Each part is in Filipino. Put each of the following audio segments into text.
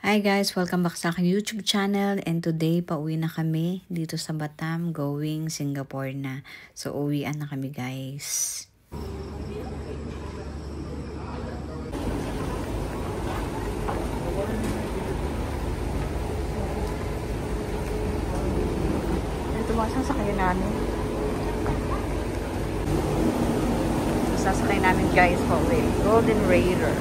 Hi guys! Welcome back sa aking YouTube channel and today pauwi na kami dito sa Batam going Singapore na. So uwian na kami guys. Ito mga sasakyan namin. Sasakay namin guys pauwi. Golden Raider.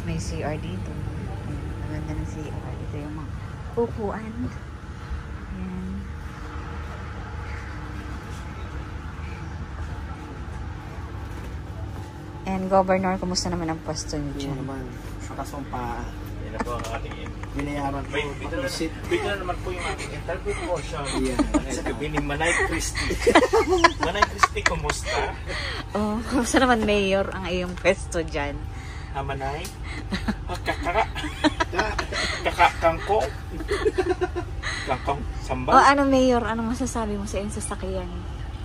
May CR dito. Maganda ng CR. Dito yung mga upuan. Ayan. And Governor, kumusta naman ang pwesto niyo dyan? Naman, nakasumpa. Yan na po ang ating binayaran po. Bigla na naman po yung ating interview portion. Yeah. Sa gabi ni Manay Christie. Manay Christie, kumusta? Oh, kumusta naman Mayor ang iyong pwesto dyan? Manay? Kangkong? Kangkong sambal? Oh, ano Mayor? Anong masasabi mo sa iyong sasakyan?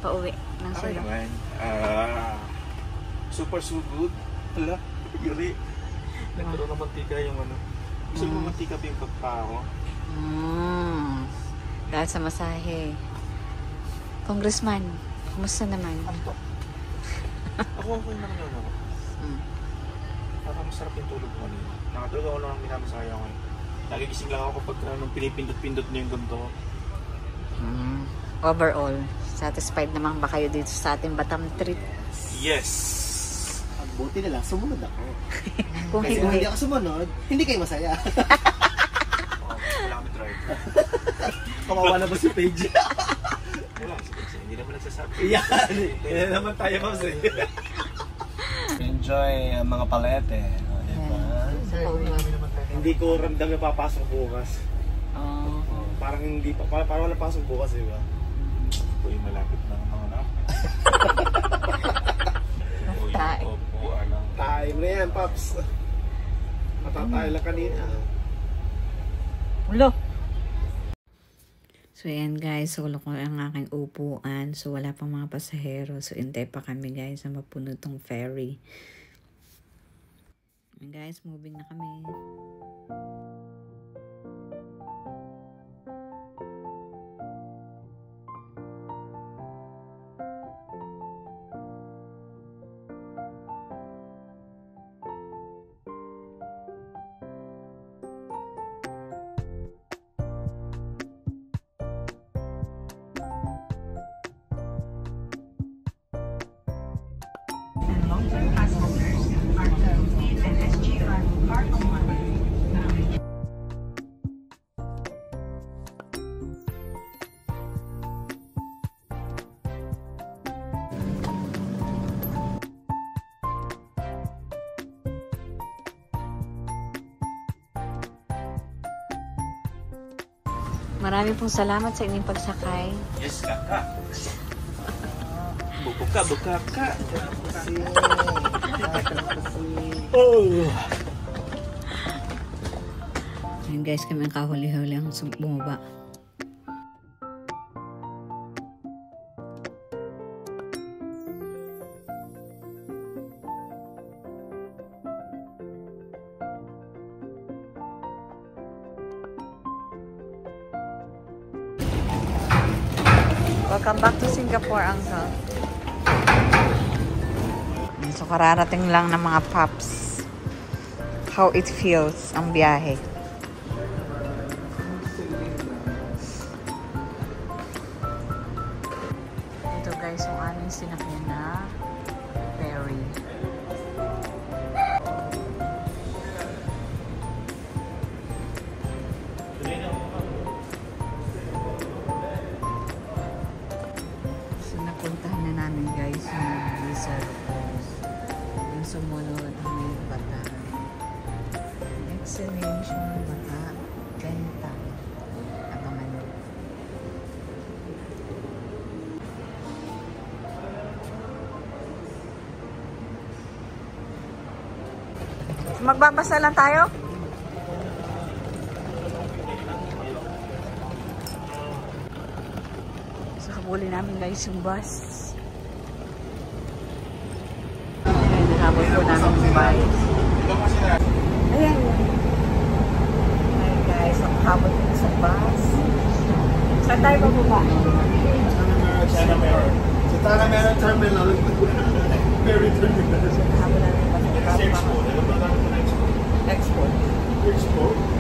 Pauwi ng Okay sila. naman. Super so good. Hala, yuri. Nagkaroon ng mantika yung ano. Gusto mo mantika pa yung pagpako? Dahil sa masahe. Congressman, kumusta naman? Ako okay naman yun ako. Parang masarap yung tulog ko kanina. Nakatulog ako lang ng minamasaya ko. Nagigising lang ako kapag nung pinipindot-pindot na yung ganito. Overall, satisfied naman ba kayo dito sa ating Batam trip? Yes! Ang buti na lang, sumunod ako. Kung Kasi kung hindi ako sumunod, hindi kayo masaya. Wala kami drive. Kawawa na ba si Paige? Wala kasi hindi naman nagsasabi. Yan! Yan naman tayo, Mams. Enjoy ang mga palete. Diba? Hindi ko ramdam na papasok bukas. Parang hindi pa, parang wala pasok bukas, diba? Ito yung malapit ng mga na. Tae. Time na yan, Paps. Matatay lang kanina. Ulo! So ayan guys, sulok ko ang aking upuan. So wala pang mga pasahero. So intay pa kami guys na mapuno tong ferry. And guys, moving na kami. Long-term passengers are closed and SGR are online. Marami pong salamat sa inyong pagsakay. Yes, kaka. Buka ka. Oh! Ayan guys, kami ang kahuli-huli ang bumaba. Welcome back to Singapore, Uncle. So, kararating lang ng mga paps. How it feels ang biyahe. Ito guys, yung aming sinakyan na ferry. So, napuntahan na namin guys yung resort. Yung sumunod ang may Bata. Exhalation, Bata, Benta. Abangan nyo. Magbabasa lang tayo? So, habulin namin guys yung bus. Mumbai. Ayan. Ayan guys, ang habot dito sa bus. Saan tayo bababa? Sana meron. Sa Tana meron terminal. Very terminal. Habot natin yung bus. Expo. Expo. Expo.